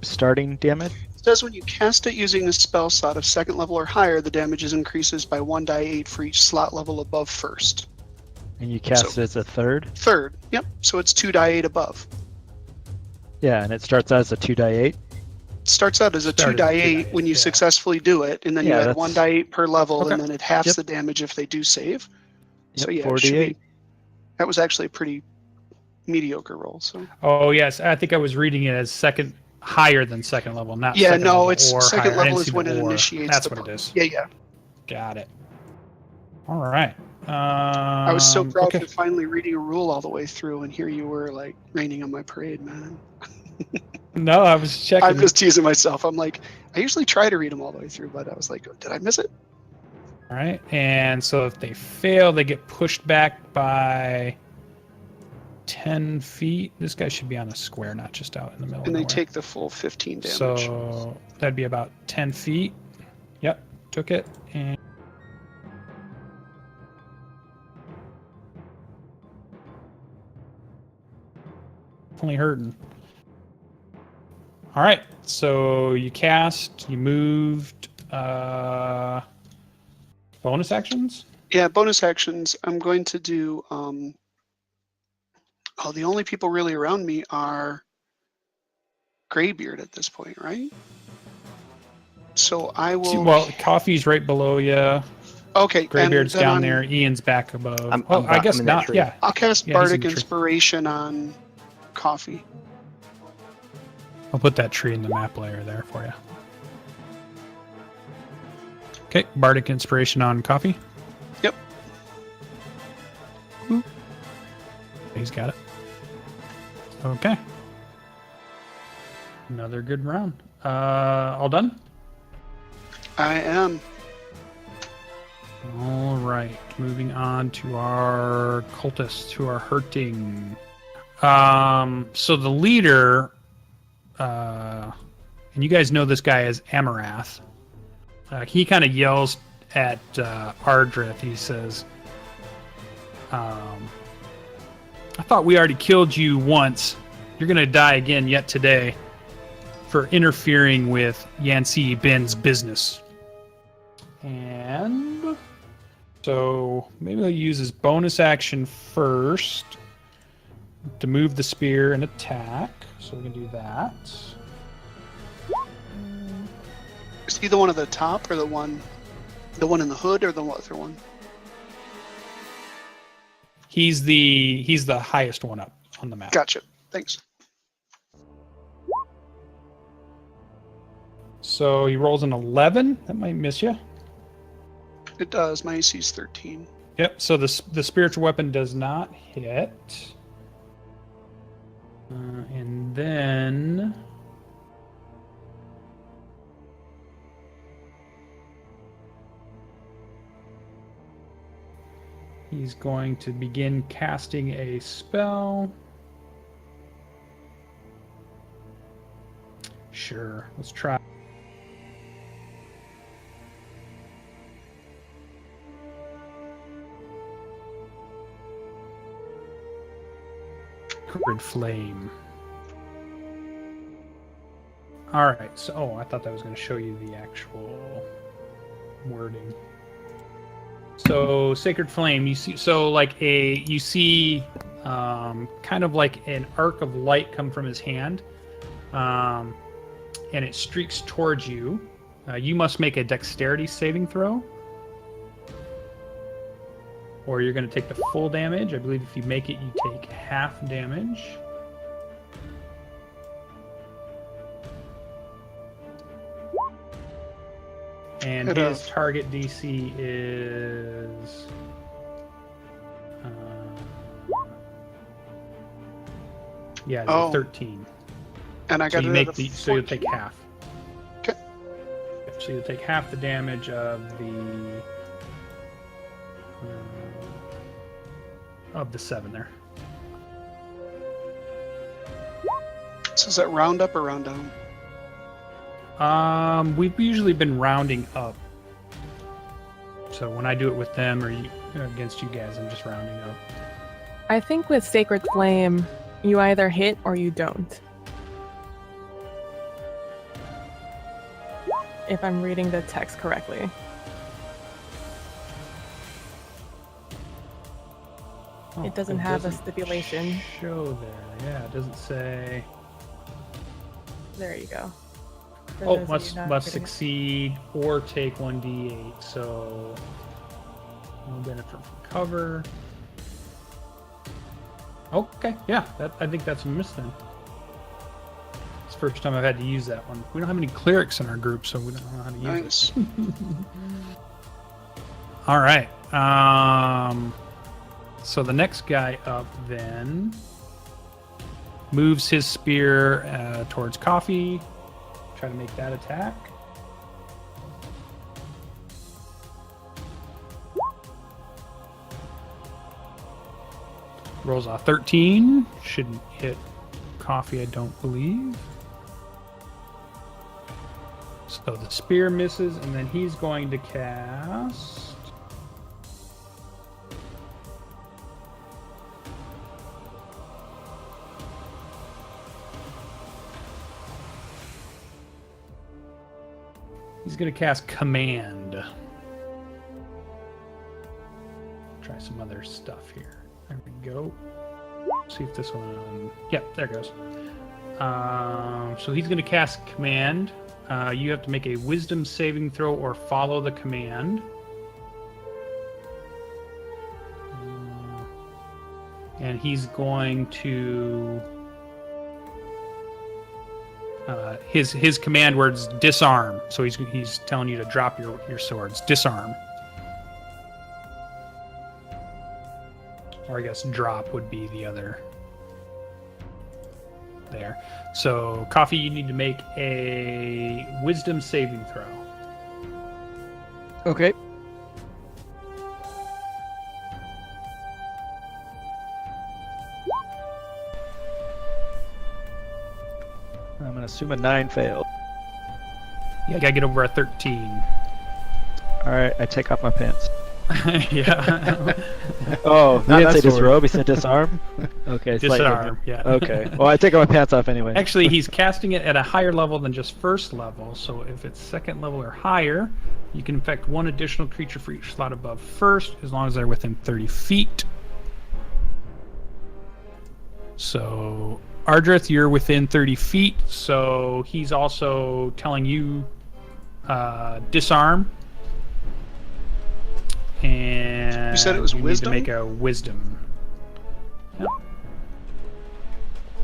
starting damage? It says when you cast it using a spell slot of 2nd level or higher, the damage increases by 1 die 8 for each slot level above 1st. And you cast it as a third? 3rd, yep. So it's 2 die 8 above. Yeah, and it starts out as a 2 die 8. It starts out as a 2 die 8 when you successfully do it, and then you Yeah, add that's- 1 die 8 per level, Okay. and then it halves Yep. the damage if they do save. Yep, So yeah, it 4 should d8. be, that was actually a pretty mediocre roll. So Oh yes, I think I was reading it as second, higher than second level, not yeah, second no, level it's or 2nd higher. I level didn't is see when the it or. initiates. That's the what it is. Yeah, yeah. Got it. All right. I was so proud okay. for finally reading a rule all the way through, and here you were like raining on my parade, man. No, I was checking. I'm just teasing myself. I'm like, I usually try to read them all the way through, but I was like, did I miss it? All right, and so if they fail, they get pushed back by 10 feet. This guy should be on a square, not just out in the middle. And they of nowhere. take the full 15 damage. So that'd be about 10 feet. Yep, took it. And definitely hurting. All right, so you cast, you moved. Bonus actions? Yeah, bonus actions. I'm going to do. The only people really around me are Greybeard at this point, right? So I will. Well, coffee's right below you. Okay, Greybeard's then down I'm- there. Ian's back above. I'm I guess in that not. tree. Yeah. I'll cast Yeah, he's in Bardic the tree. Inspiration on Coffee. I'll put that tree in the map layer there for you. Okay, Bardic Inspiration on coffee. Yep. He's got it. Okay. Another good round. All done? I am. All right. Moving on to our cultists who are hurting. So the leader, and you guys know this guy as Amarath. He kind of yells at Ardreth. He says, I thought we already killed you once. You're going to die again yet today for interfering with Yancy Ben's business. And so maybe he'll use his bonus action first to move the spear and attack. So we can do that. Is he the one at the top or the one in the hood or the other one? He's the highest one up on the map. Gotcha. Thanks. So he rolls an 11. That might miss you. It does. My AC is 13. Yep. So the spiritual weapon does not hit. And then he's going to begin casting a spell. Sure. Let's try. Sacred Flame. All right. So, I thought that was going to show you the actual wording. So, Sacred Flame. You see, you see, kind of like an arc of light come from his hand, and it streaks towards you. You must make a Dexterity saving throw, or you're going to take the full damage. I believe if you make it, you take half damage. And Hit his us. target DC is Yeah, Oh. 13. And I So got you it make at a the so you'll take 14. half. Okay. So you'll take half the damage of the 7 there. So is that round up or round down? We've usually been rounding up. So when I do it with them or against you guys, I'm just rounding up. I think with Sacred Flame, you either hit or you don't. If I'm reading the text correctly. Oh, It doesn't have a doesn't stipulation. Show there. Yeah, it doesn't say. There you go. For Oh, those of you must not must getting it. succeed or take 1d8. So no benefit from cover. Okay, yeah, I think that's a miss then. It's the first time I've had to use that one. We don't have any clerics in our group, so we don't know how to use it. Nice. All right. So the next guy up then moves his spear towards Coffee. Try to make that attack. Rolls a 13. Shouldn't hit Coffee, I don't believe. So the spear misses, and then he's going to cast. He's going to cast Command. Try some other stuff here. There we go. See if this one. Yep, there it goes. So he's going to cast Command. You have to make a Wisdom saving throw or follow the command. And he's going to. His command words disarm. So he's telling you to drop your swords. Disarm. Or I guess drop would be the other. There. So, Coffee, you need to make a Wisdom saving throw. Okay. I'm gonna assume a 9 failed. Yeah, you gotta get over a 13. All right, I take off my pants. Yeah. Oh, he Not didn't say that sword. disrobe. He said disarm. Okay, slightly Disarm. Yeah. different. Okay. Well, I take off my pants off anyway. Actually, he's casting it at a higher level than just first level. So if it's second level or higher, you can infect one additional creature for each slot above first, as long as they're within 30 feet. So, Ardreth, you're within 30 feet. So he's also telling you disarm. And You said it was you wisdom? need to make a wisdom. Yep.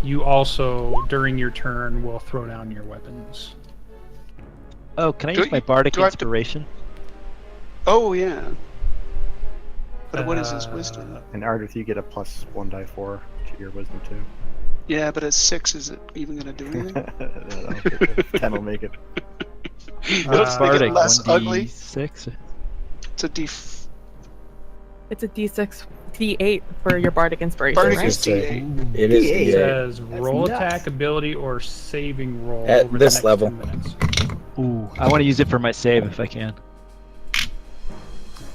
You also, during your turn, will throw down your weapons. Oh, can I Do use my you- bardic do I have to- inspiration? Oh, yeah. But what is his wisdom? And Ardreth, you get a plus 1 die 4 to your wisdom too. Yeah, but at 6, is it even going to do anything? 10 will make it. Let's make it bardic less ugly. 1d6. It's a It's a D6, D8 for your Bardic Inspiration, Bardic right? is D8. It is It D8. says roll nuts. attack, ability, or saving roll At over this the next level. 2 minutes. Ooh, I want to use it for my save if I can.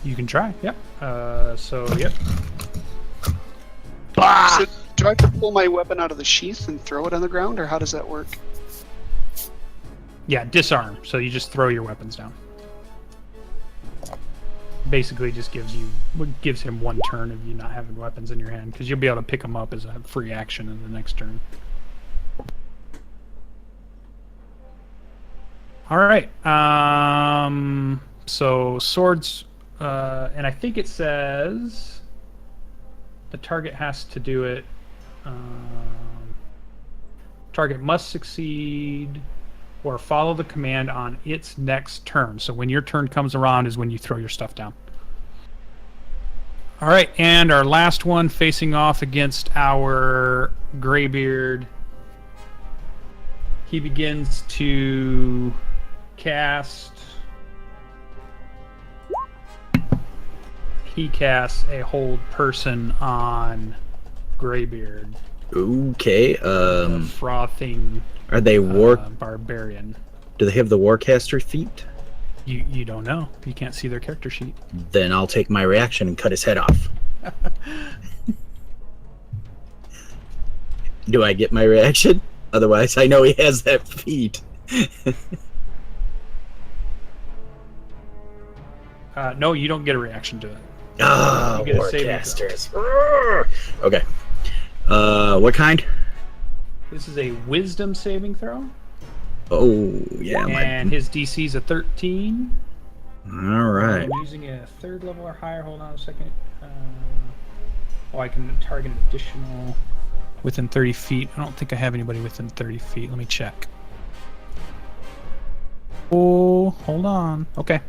You can try. Yep. So yep. So, do I have to pull my weapon out of the sheath and throw it on the ground, or how does that work? Yeah, disarm. So you just throw your weapons down. Basically, just gives him 1 turn of you not having weapons in your hand, because you'll be able to pick them up as a free action in the next turn. All right. So swords, and I think it says the target has to do it. Target must succeed or follow the command on its next turn. So when your turn comes around is when you throw your stuff down. All right, and our last one facing off against our Greybeard. He begins to cast. He casts a hold person on Greybeard. Okay. The frothing Are they war? barbarian. Do they have the warcaster feat? You don't know. You can't see their character sheet. Then I'll take my reaction and cut his head off. Do I get my reaction? Otherwise, I know he has that feat. No, you don't get a reaction to it. Ah, You get a saving warcasters. Okay. What kind? This is a wisdom saving throw. Oh, yeah. And his DC is a 13. All right. I'm using a 3rd level or higher. Hold on a second. I can target an additional within 30 feet. I don't think I have anybody within 30 feet. Let me check. Oh, hold on. Okay.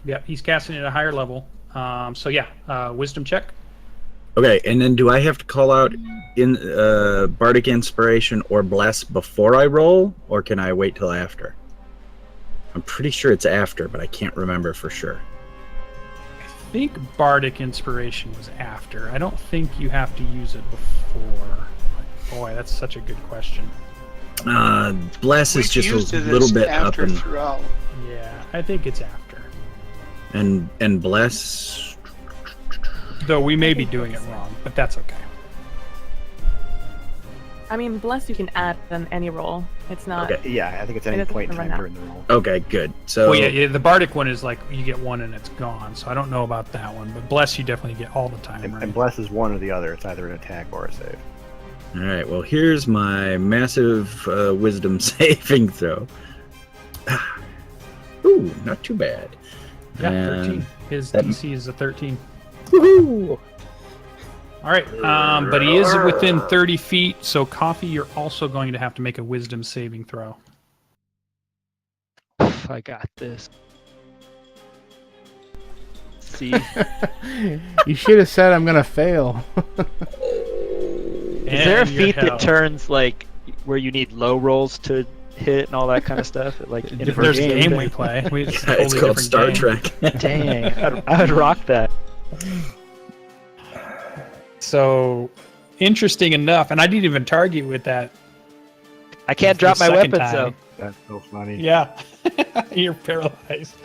Yeah, he's casting at a higher level. So yeah, wisdom check. Okay, and then do I have to call out in Bardic Inspiration or Bless before I roll, or can I wait till after? I'm pretty sure it's after, but I can't remember for sure. I think Bardic Inspiration was after. I don't think you have to use it before. Boy, that's such a good question. Bless is We've just used a it little as bit up after and throughout. Yeah, I think it's after. and Bless. Though we may be doing it wrong, but that's okay. I mean, bless you can add on any roll. It's not. Okay. Yeah, I think it's It any doesn't point in run time out. during the roll. Okay, good. So Well, yeah, the Bardic one is like you get one and it's gone. So I don't know about that one, but Bless you definitely get all the time. And, Right? and bless is one or the other. It's either an attack or a save. all right. Well, here's my massive wisdom saving throw. Ooh, not too bad. Yeah, And 13. His that- DC is a 13. Woohoo! All right, but he is within 30 feet, so Coffee, you're also going to have to make a wisdom saving throw. I got this. See, You should have said I'm gonna fail. is there a And your feat that health. turns like where you need low rolls to hit and all that kind of stuff? Like in Different There's a game. game we play. It's, a It's totally called different Star game. Trek. Dang, I would rock that. So, interesting enough, and I didn't even target with that. I can't the drop my second weapons time. though. That's so funny. Yeah, you're paralyzed.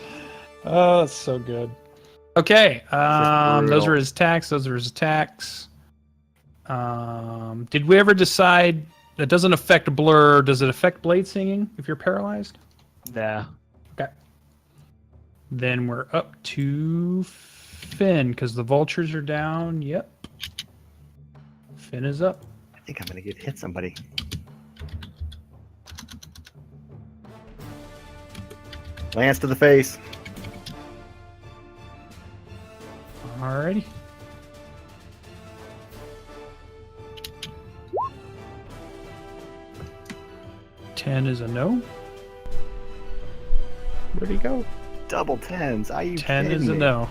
Oh, that's so good. Okay, those brutal. were his attacks. Did we ever decide that doesn't affect blur? Does it affect blade singing if you're paralyzed? Nah. Okay. Then we're up to Finn because the vultures are down. Yep. Finn is up. I think I'm gonna hit somebody. Lance to the face. Alrighty. Ten is a no. Where'd he go? Double tens. Are you 10 kidding is a me? no.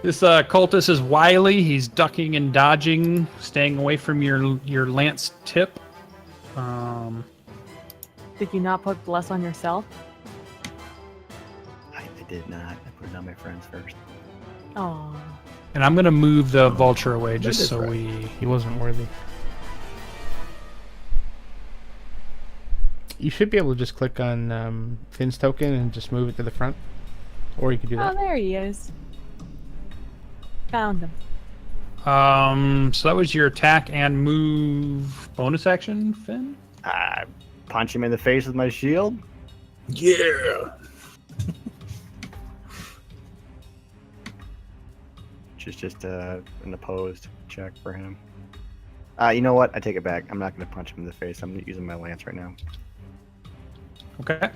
This cultist is wily. He's ducking and dodging, staying away from your lance tip. Did you not put bless on yourself? I did not. I put it on my friends first. Oh. And I'm gonna move the vulture away just is so right. we. He wasn't worthy. You should be able to just click on Finn's token and just move it to the front. Or you could do Oh, that. there he is. Found him. So that was your attack and move bonus action, Finn. I punch him in the face with my shield. Yeah. Which is just an opposed check for him. You know what? I take it back. I'm not going to punch him in the face. I'm using my lance right now. Okay.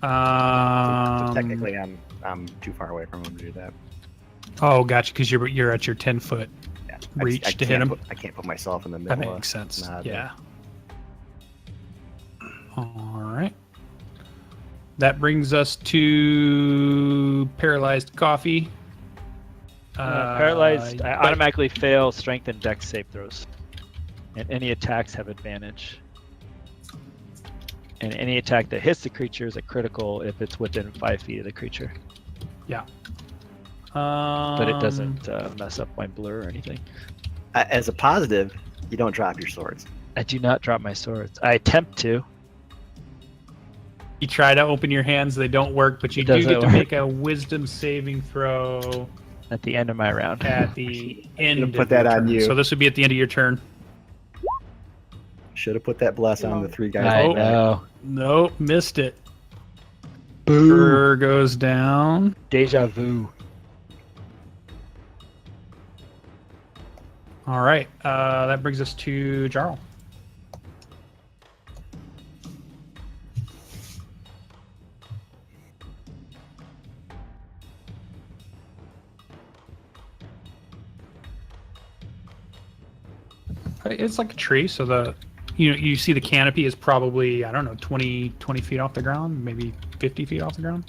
So technically, I'm too far away from him to do that. Oh, gotcha. Because you're at your 10-foot Yeah. reach I to hit him. I can't put myself in the That middle. makes sense. Nah, Yeah. All right. That brings us to paralyzed coffee. Paralyzed, I but- automatically fail strength and dex save throws. And any attacks have advantage. And any attack that hits the creature is a critical if it's within 5 feet of the creature. Yeah. But it doesn't mess up my blur or anything. As a positive, you don't drop your swords. I do not drop my swords. I attempt to. You try to open your hands, they don't work, but you It do doesn't get to work. make a wisdom saving throw At the end of my round. at the end Gonna of put that your on turn. you. So this would be at the end of your turn. Should have put that bless on the 3 guys. I in the back. know. Nope, missed it. Boo. Burr goes down. Deja vu. All right, that brings us to Jarral. It's like a tree, so you see the canopy is probably, I don't know, 20 feet off the ground, maybe 50 feet off the ground.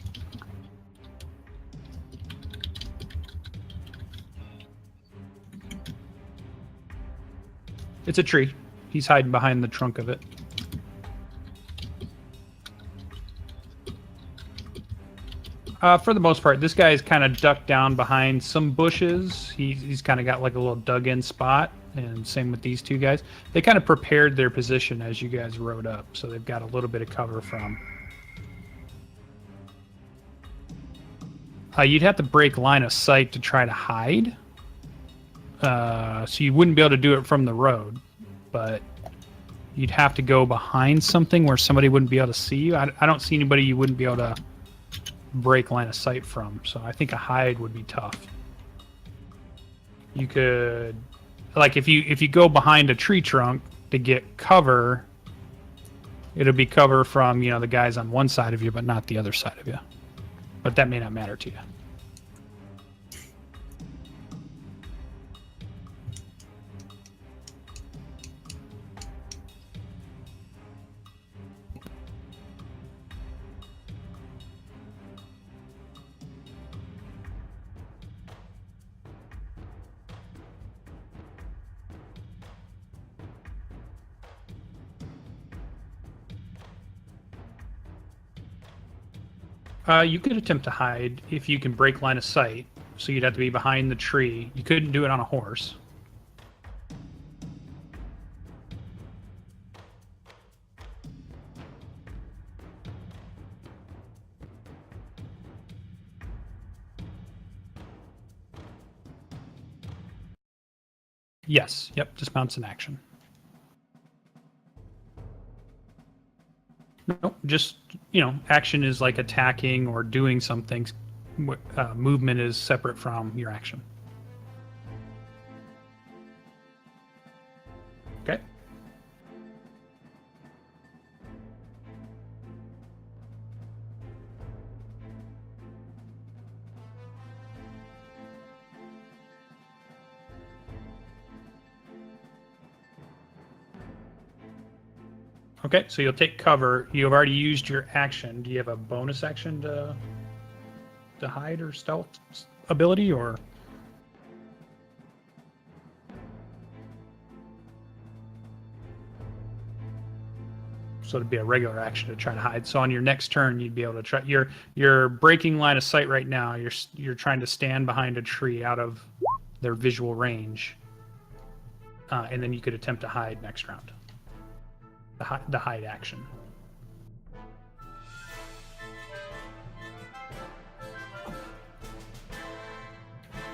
It's a tree. He's hiding behind the trunk of it. For the most part, this guy is kind of ducked down behind some bushes. He's kind of got like a little dug-in spot, and same with these two guys. They kind of prepared their position as you guys rode up, so they've got a little bit of cover from. You'd have to break line of sight to try to hide. So you wouldn't be able to do it from the road, but you'd have to go behind something where somebody wouldn't be able to see you. I don't see anybody you wouldn't be able to break line of sight from, so I think a hide would be tough. You could, like, if you go behind a tree trunk to get cover, it'll be cover from, the guys on one side of you, but not the other side of you. But that may not matter to you. You could attempt to hide if you can break line of sight. So you'd have to be behind the tree. You couldn't do it on a horse. Yes. Yep. Dismounts in action. No, just, action is like attacking or doing something. Movement is separate from your action. Okay. Okay, so you'll take cover. You've already used your action. Do you have a bonus action to hide or stealth ability, or? So it'd be a regular action to try to hide. So on your next turn, you'd be able to try. You're breaking line of sight right now. You're trying to stand behind a tree out of their visual range, and then you could attempt to hide next round. The hide action.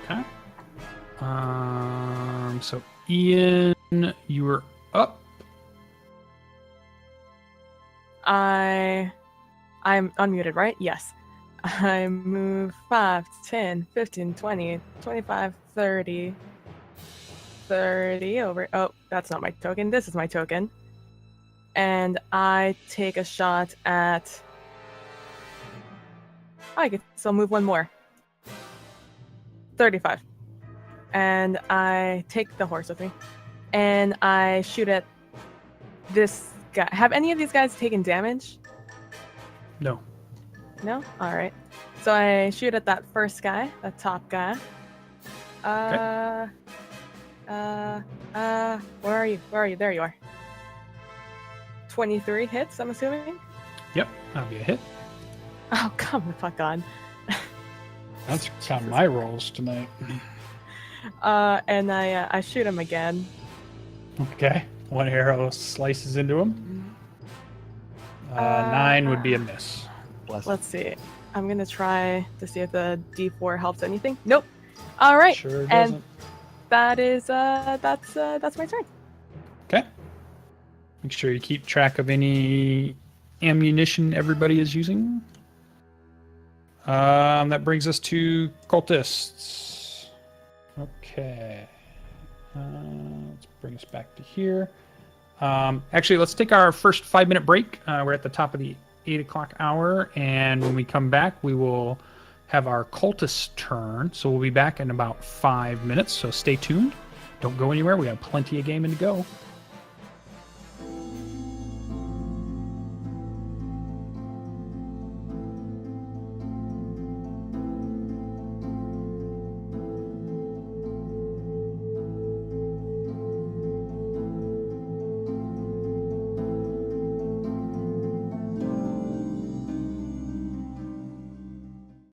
Okay. So Ian, you were up. I'm unmuted, right? Yes. I move 5, 10, 15, 20, 25, 30. 30 over. Oh, that's not my token. This is my token. And I take a shot at. I can still move one more. 35. And I take the horse with me. And I shoot at this guy. Have any of these guys taken damage? No. No? Alright. So I shoot at that first guy, that top guy. Where are you? Where are you? There you are. 23 hits, I'm assuming? Yep, that'll be a hit. Oh, come the fuck on. That's kind of my rolls tonight. And I shoot him again. Okay, one arrow slices into him. 9 would be a miss. Bless. Let's see. I'm gonna try to see if the D4 helps anything. Nope. All right. Sure and doesn't. that is that's my turn. Okay. Make sure you keep track of any ammunition everybody is using. That brings us to cultists. Okay. Let's bring us back to here. Actually, let's take our first 5-minute break. We're at the top of the 8 o'clock hour, and when we come back, we will have our cultist turn. So we'll be back in about 5 minutes, so stay tuned. Don't go anywhere. We have plenty of gaming to go.